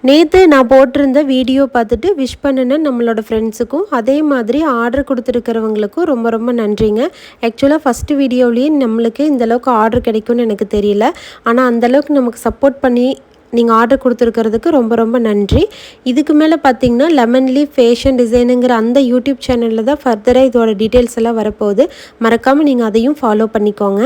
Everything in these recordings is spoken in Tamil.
நேற்று நான் போட்டிருந்த வீடியோ பார்த்துட்டு விஷ் பண்ணின நம்மளோட ஃப்ரெண்ட்ஸுக்கும் அதே மாதிரி ஆர்டர் கொடுத்துருக்கிறவங்களுக்கும் ரொம்ப ரொம்ப நன்றிங்க. ஆக்சுவலாக ஃபஸ்ட்டு வீடியோவிலேயே நம்மளுக்கு இந்தளவுக்கு ஆர்டர் கிடைக்கும்னு எனக்கு தெரியல. ஆனால் அந்தளவுக்கு நமக்கு சப்போர்ட் பண்ணி நீங்கள் ஆர்டர் கொடுத்துருக்கிறதுக்கு ரொம்ப ரொம்ப நன்றி. இதுக்கு மேலே பார்த்தீங்கன்னா லெமன் லீஃப் ஃபேஷன் டிசைனுங்கிற அந்த யூடியூப் சேனலில் தான் ஃபர்தராக இதோட டீட்டெயில்ஸ் எல்லாம் வரப்போகுது. மறக்காமல் நீங்கள் அதையும் ஃபாலோ பண்ணிக்கோங்க.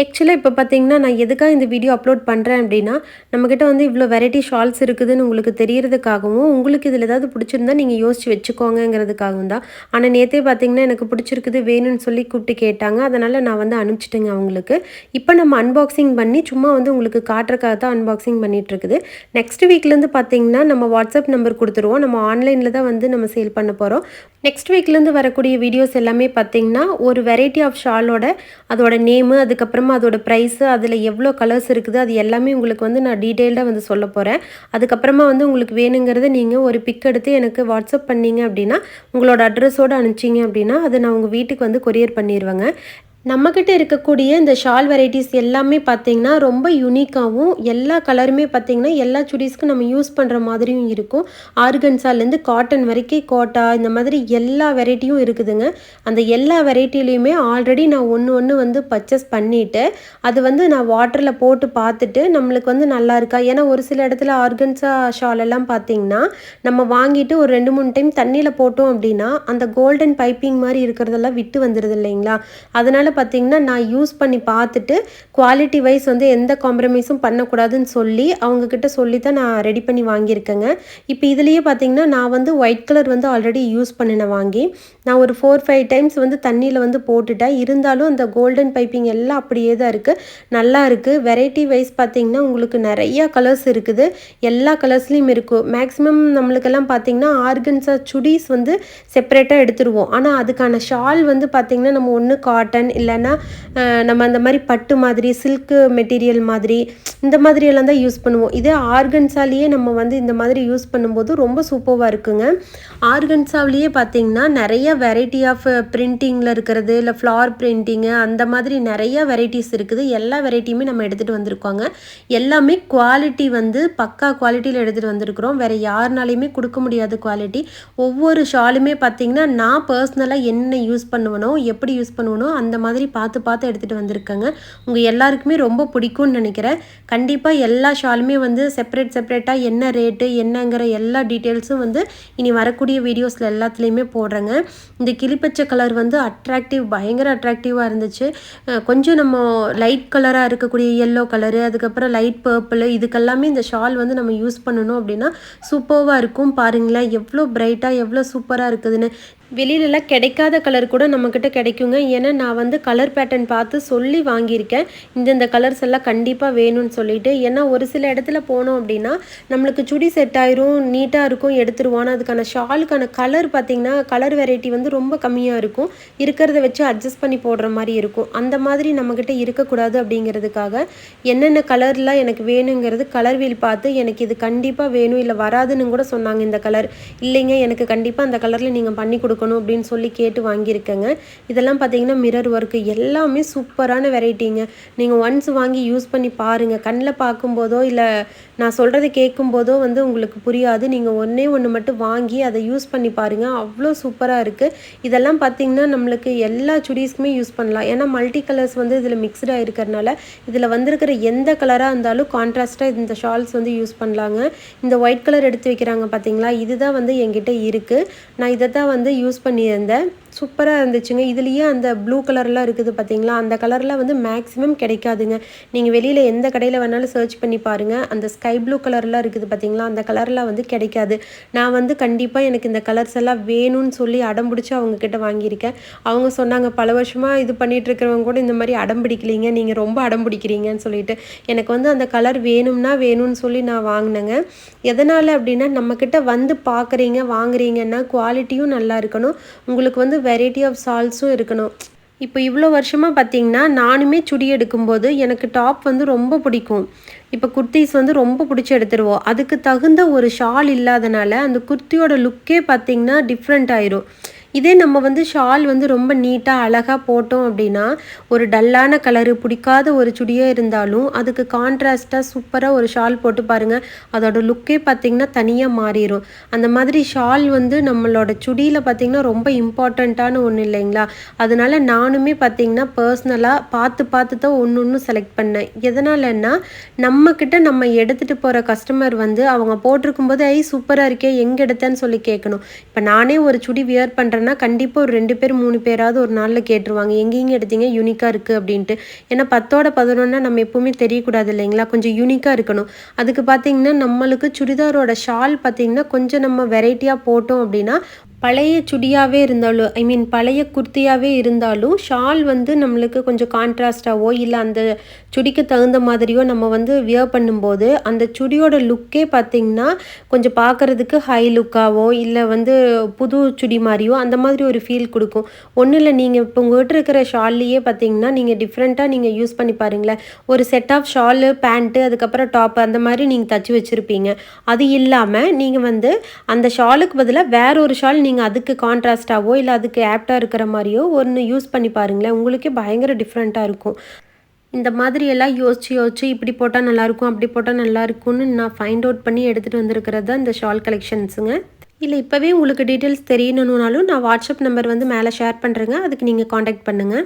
ஆக்சுவலாக இப்போ பார்த்தீங்கன்னா நான் எதுக்காக இந்த வீடியோ அப்லோட் பண்ணுறேன் அப்படின்னா, நம்மக்கிட்ட வந்து இவ்வளோ வெரைட்டி ஷால்ஸ் இருக்குதுன்னு உங்களுக்கு தெரியறதுக்காகவும், உங்களுக்கு இதில் ஏதாவது பிடிச்சிருந்தா நீங்கள் யோசிச்சு வச்சுக்கோங்கங்கிறதுக்காகவும் தான். ஆனால் நேற்றே பார்த்தீங்கன்னா எனக்கு பிடிச்சிருக்குது வேணும்னு சொல்லி கூப்பிட்டு கேட்டாங்க. அதனால் நான் வந்து அனுப்பிச்சிட்டேங்க அவங்களுக்கு. இப்போ நம்ம அன்பாக்சிங் பண்ணி சும்மா வந்து உங்களுக்கு காட்டுறக்காக தான் அன்பாக்சிங் பண்ணிகிட்ருக்குது. நெக்ஸ்ட் வீக்லேருந்து பார்த்தீங்கன்னா நம்ம வாட்ஸ்அப் நம்பர் கொடுத்துருவோம். நம்ம ஆன்லைனில் தான் வந்து நம்ம சேல் பண்ண போகிறோம். நெக்ஸ்ட் வீக்லேருந்து வரக்கூடிய வீடியோஸ் எல்லாமே பார்த்தீங்கன்னா ஒரு வெரைட்டி ஆஃப் ஷாலோட அதோட நேமு, அதுக்கப்புறமா அதோட ப்ரைஸு, அதில் எவ்வளோ கலர்ஸ் இருக்குது, அது எல்லாமே உங்களுக்கு வந்து நான் டீட்டெயில்டாக வந்து சொல்ல போகிறேன். அதுக்கப்புறமா வந்து உங்களுக்கு வேணுங்கிறத நீங்கள் ஒரு பிக் எடுத்து எனக்கு வாட்ஸ்அப் பண்ணிங்க அப்படின்னா, உங்களோட அட்ரஸோடு அனுப்பிச்சிங்க அப்படின்னா அதை நான் உங்கள் வீட்டுக்கு வந்து கொரியர் பண்ணிடுவேங்க. நம்மக்கிட்ட இருக்கக்கூடிய இந்த ஷால் வெரைட்டிஸ் எல்லாமே பார்த்திங்கன்னா ரொம்ப யூனிக்காகவும், எல்லா கலருமே பார்த்திங்கன்னா எல்லா சுடிஸ்க்கும் நம்ம யூஸ் பண்ணுற மாதிரியும் இருக்கும். ஆர்கன்ஸாலேருந்து காட்டன் வரைக்கும் கோட்டா இந்த மாதிரி எல்லா வெரைட்டியும் இருக்குதுங்க. அந்த எல்லா வெரைட்டிலையுமே ஆல்ரெடி நான் ஒன்று வந்து பர்ச்சேஸ் பண்ணிவிட்டு அது வந்து நான் வாட்டரில் போட்டு பார்த்துட்டு நம்மளுக்கு வந்து நல்லா இருக்கா, ஏன்னா ஒரு சில இடத்துல ஆர்கன்ஸா ஷால் எல்லாம் பார்த்திங்கன்னா நம்ம வாங்கிட்டு ஒரு 2-3 டைம் தண்ணியில் போட்டோம் அப்படின்னா அந்த கோல்டன் பைப்பிங் மாதிரி இருக்கிறதெல்லாம் விட்டு வந்துடுது இல்லைங்களா. அதனால் பார்த்திங்கன்னா நான் யூஸ் பண்ணி பார்த்துட்டு குவாலிட்டி வைஸ் வந்து எந்த காம்ப்ரமைஸும் பண்ணக்கூடாதுன்னு சொல்லி அவங்கக்கிட்ட சொல்லி தான் நான் ரெடி பண்ணி வாங்கியிருக்கேங்க. இப்போ இதுலேயே பார்த்திங்கன்னா நான் வந்து ஒயிட் கலர் வந்து ஆல்ரெடி யூஸ் பண்ணினேன் வாங்கி. நான் ஒரு 4-5 டைம்ஸ் வந்து தண்ணியில் வந்து போட்டுட்டேன். இருந்தாலும் அந்த கோல்டன் பைப்பிங் எல்லாம் அப்படியே தான் இருக்குது. நல்லா இருக்குது. வெரைட்டி வைஸ் பார்த்திங்கன்னா உங்களுக்கு நிறையா கலர்ஸ் இருக்குது. எல்லா கலர்ஸ்லேயும் இருக்கும். மேக்ஸிமம் நம்மளுக்கெல்லாம் பார்த்திங்கன்னா ஆர்கன்ஸா சுடிஸ் வந்து செப்பரேட்டாக எடுத்துருவோம். ஆனால் அதுக்கான ஷால் வந்து பார்த்திங்கன்னா நம்ம ஒன்று காட்டன் இல்லைன்னா நம்ம அந்த மாதிரி பட்டு மாதிரி சில்க்கு மெட்டீரியல் மாதிரி இந்த மாதிரியெல்லாம் தான் யூஸ் பண்ணுவோம். இதே ஆர்கன்ஸாலேயே நம்ம வந்து இந்த மாதிரி யூஸ் பண்ணும்போது ரொம்ப சூப்பராக இருக்குங்க. ஆர்கன்ஸாவிலேயே பார்த்திங்கன்னா நிறைய வெரைட்டி ஆஃப் பிரிண்டிங்கில் இருக்கிறது, இல்லை ஃப்ளார் பிரிண்டிங்கு அந்த மாதிரி நிறையா வெரைட்டிஸ் இருக்குது. எல்லா வெரைட்டியுமே நம்ம எடுத்துகிட்டு வந்திருக்கோங்க. எல்லாமே குவாலிட்டி வந்து பக்கா குவாலிட்டியில் எடுத்துகிட்டு வந்திருக்கிறோம். வேறு யாருனாலையுமே கொடுக்க முடியாத குவாலிட்டி. ஒவ்வொரு ஷாலுமே பார்த்திங்கன்னா நான் பர்சனலாக என்ன யூஸ் பண்ணுவேனோ எப்படி யூஸ் பண்ணுவேனோ அந்த மாதிரி பார்த்து எடுத்துகிட்டு வந்திருக்கேங்க. உங்கள் எல்லாருக்குமே ரொம்ப பிடிக்கும்னு நினைக்கிறேன். கண்டிப்பாக எல்லா ஷாலுமே வந்து செப்பரேட்டாக என்ன ரேட்டு என்னங்கிற எல்லா டீட்டெயில்ஸும் வந்து இனி வரக்கூடிய வீடியோஸில் எல்லாத்துலேயுமே போடுறேங்க. இந்த கிளிப்பச்சை கலர் வந்து பயங்கர அட்ராக்டிவாக இருந்துச்சு. கொஞ்சம் நம்ம லைட் கலராக இருக்கக்கூடிய எல்லோ கலரு, அதுக்கப்புறம் லைட் பர்பிள், இதுக்கெல்லாமே இந்த ஷால் வந்து நம்ம யூஸ் பண்ணணும் அப்படின்னா சூப்பராக இருக்கும். பாருங்களேன் எவ்வளோ பிரைட்டாக எவ்வளோ சூப்பராக இருக்குதுன்னு. வெளியிலலாம் கிடைக்காத கலர் கூட நம்மக்கிட்ட கிடைக்குங்க. ஏன்னா நான் வந்து கலர் பேட்டர்ன் பார்த்து சொல்லி வாங்கியிருக்கேன். இந்த கலர்ஸ் எல்லாம் கண்டிப்பாக வேணும்னு சொல்லிட்டு. ஏன்னா ஒரு சில இடத்துல போனோம் அப்படின்னா நம்மளுக்கு சுடி செட் ஆயிரும், நீட்டாக இருக்கும், எடுத்துருவோம். ஆனால் அதுக்கான ஷாலுக்கான கலர் பார்த்திங்கன்னா கலர் வெரைட்டி வந்து ரொம்ப கம்மியாக இருக்கும். இருக்கிறத வச்சு அட்ஜஸ்ட் பண்ணி போடுற மாதிரி இருக்கும். அந்த மாதிரி நம்மக்கிட்ட இருக்கக்கூடாது அப்படிங்கிறதுக்காக என்னென்ன கலர்லாம் எனக்கு வேணுங்கிறது கலர் வீல் பார்த்து எனக்கு இது கண்டிப்பாக வேணும், இல்லை வராதுன்னு கூட சொன்னாங்க. இந்த கலர் இல்லைங்க எனக்கு கண்டிப்பாக அந்த கலரில் நீங்கள் பண்ணி கொடுக்கணும் அப்படின்னு சொல்லி கேட்டு வாங்கியிருக்கேங்க. இதெல்லாம் பார்த்தீங்கன்னா மிரர் ஒர்க்கு எல்லாமே சூப்பரான வெரைட்டிங்க. நீங்கள் ஒன்ஸ் வாங்கி யூஸ் பண்ணி பாருங்கள். கண்ணில் பார்க்கும்போதோ இல்லை நான் சொல்கிறத கேட்கும்போதோ வந்து உங்களுக்கு புரியாது. நீங்கள் ஒன்று மட்டும் வாங்கி அதை யூஸ் பண்ணி பாருங்கள். அவ்வளோ சூப்பராக இருக்குது. இதெல்லாம் பார்த்திங்கன்னா நம்மளுக்கு எல்லா சுடிஸ்க்குமே யூஸ் பண்ணலாம். ஏன்னா மல்டி கலர்ஸ் வந்து இதில் மிக்ஸ்டாக இருக்கிறனால இதில் வந்திருக்கிற எந்த கலராக இருந்தாலும் கான்ட்ராஸ்ட்டாக இந்த ஷால்ஸ் வந்து யூஸ் பண்ணலாங்க. இந்த ஒயிட் கலர் எடுத்து வைக்கிறாங்க பார்த்தீங்களா, இதுதான் வந்து என்கிட்ட இருக்குது. நான் இதை தான் வந்து யூஸ் பண்ணியிருந்தேன். சூப்பராக இருந்துச்சுங்க. இதுலேயே அந்த ப்ளூ கலர்லாம் இருக்குது பார்த்தீங்களா, அந்த கலர்லாம் வந்து மேக்ஸிமம் கிடைக்காதுங்க. நீங்கள் வெளியில் எந்த கடையில் வேணாலும் சர்ச் பண்ணி பாருங்கள். அந்த ஸ்கை ப்ளூ கலர்லாம் இருக்குது பார்த்தீங்களா, அந்த கலர்லாம் வந்து கிடைக்காது. நான் வந்து கண்டிப்பாக எனக்கு இந்த கலர்ஸ் எல்லாம் வேணும்னு சொல்லி அடம்பிடிச்சி அவங்கக்கிட்ட வாங்கியிருக்கேன். அவங்க சொன்னாங்க பல வருஷமாக இது பண்ணிகிட்டு இருக்கிறவங்க கூட இந்த மாதிரி அடம் பிடிக்கலீங்க, நீங்கள் ரொம்ப அடம் பிடிக்கிறீங்கன்னு சொல்லிட்டு. எனக்கு வந்து அந்த கலர் வேணும்னு சொல்லி நான் வாங்கினேங்க. எதனால் அப்படின்னா நம்மக்கிட்ட வந்து பார்க்குறீங்க வாங்குறீங்கன்னா குவாலிட்டியும் நல்லா இருக்கணும், உங்களுக்கு வந்து வெரைட்டி ஆஃப் ஷால்ஸும் இருக்கணும். இப்போ இவ்வளோ வருஷமாக பார்த்திங்கன்னா நானுமே சுடி எடுக்கும்போது எனக்கு டாப் வந்து ரொம்ப பிடிக்கும். இப்போ குர்த்திஸ் வந்து ரொம்ப பிடிச்சி எடுத்துருவோம். அதுக்கு தகுந்த ஒரு ஷால் இல்லாதனால அந்த குர்த்தியோட லுக்கே பார்த்திங்கன்னா டிஃப்ரெண்ட் ஆயிரும். இதே நம்ம வந்து ஷால் வந்து ரொம்ப நீட்டாக அழகாக போட்டோம் அப்படின்னா ஒரு டல்லான கலரு பிடிக்காத ஒரு சுடியே இருந்தாலும் அதுக்கு கான்ட்ராஸ்ட்டாக சூப்பராக ஒரு ஷால் போட்டு பாருங்கள், அதோட லுக்கே பார்த்திங்கன்னா தனியாக மாறிடும். அந்த மாதிரி ஷால் வந்து நம்மளோட சுடியில் பார்த்திங்கன்னா ரொம்ப இம்பார்ட்டண்ட்டான ஒன்று இல்லைங்களா? அதனால நானுமே பார்த்திங்கன்னா பர்சனலாக பார்த்து தான் ஒன்று செலக்ட் பண்ணேன். எதனாலன்னா நம்மக்கிட்ட நம்ம எடுத்துகிட்டு போகிற கஸ்டமர் வந்து அவங்க போட்டிருக்கும்போது சூப்பராக இருக்கே எங்கே எடுத்தேன்னு சொல்லி கேட்கணும். இப்போ நானே ஒரு சுடி வியர் பண்ணுறேன்னா கண்டிப்பாக ஒரு 2 பேர் 3 பேராவது ஒரு நாளில் கேட்டுருவாங்க, எங்கேங்க எடுத்தீங்க, யூனிக்காக இருக்குது அப்படின்ட்டு. ஏன்னா 10ஓட 11 நம்ம எப்போவுமே தெரியக்கூடாது இல்லைங்களா, கொஞ்சம் யூனிக்காக இருக்கணும். அதுக்கு பார்த்திங்கன்னா நம்மளுக்கு சுடிதாரோட ஷால் பார்த்திங்கன்னா கொஞ்சம் நம்ம வெரைட்டியாக போட்டோம் அப்படின்னா பழைய சுடியாகவே இருந்தாலும் பழைய குர்த்தியாகவே இருந்தாலும் ஷால் வந்து நம்மளுக்கு கொஞ்சம் கான்ட்ராஸ்டாவோ இல்லை அந்த சுடிக்கு தகுந்த மாதிரியோ நம்ம வந்து வியர் பண்ணும்போது அந்த சுடியோட லுக்கே பார்த்திங்கன்னா கொஞ்சம் பார்க்குறதுக்கு ஹை லுக்காவோ இல்லை வந்து புது சுடி மாதிரியோ அந்த மாதிரி ஒரு ஃபீல் கொடுக்கும். ஒன்றும் இல்லை, நீங்கள் இப்போ உங்கள்கிட்ட இருக்கிற ஷால்லையே பார்த்திங்கன்னா நீங்கள் டிஃப்ரெண்ட்டாக நீங்கள் யூஸ் பண்ணி பாருங்களேன். ஒரு செட் ஆஃப் ஷாலு, பேண்ட்டு, அதுக்கப்புறம் டாப்பு அந்த மாதிரி நீங்கள் தச்சு வச்சுருப்பீங்க. அது இல்லாமல் நீங்கள் வந்து அந்த ஷாலுக்கு பதிலாக வேற ஒரு ஷால் நீங்கள் அதுக்கு கான்ட்ராஸ்டாவோ இல்லை அதுக்கு ஆப்டாக இருக்கிற மாதிரியோ ஒன்று யூஸ் பண்ணி பாருங்களேன், உங்களுக்கே பயங்கர டிஃப்ரெண்ட்டாக இருக்கும். இந்த மாதிரி எல்லாம் யோசிச்சு இப்படி போட்டால் நல்லாயிருக்கும், அப்படி போட்டால் நல்லாயிருக்கும்னு நான் ஃபைண்ட் அவுட் பண்ணி எடுத்துகிட்டு வந்திருக்கிறது தான் இந்த ஷால் கலெக்ஷன்ஸுங்க. இல்லை இப்போவே உங்களுக்கு டீட்டெயில்ஸ் தெரியணுன்னாலும் நான் வாட்ஸ்அப் நம்பர் வந்து மேலே ஷேர் பண்ணுறேங்க, அதுக்கு நீங்கள் காண்டாக்ட் பண்ணுங்கள்.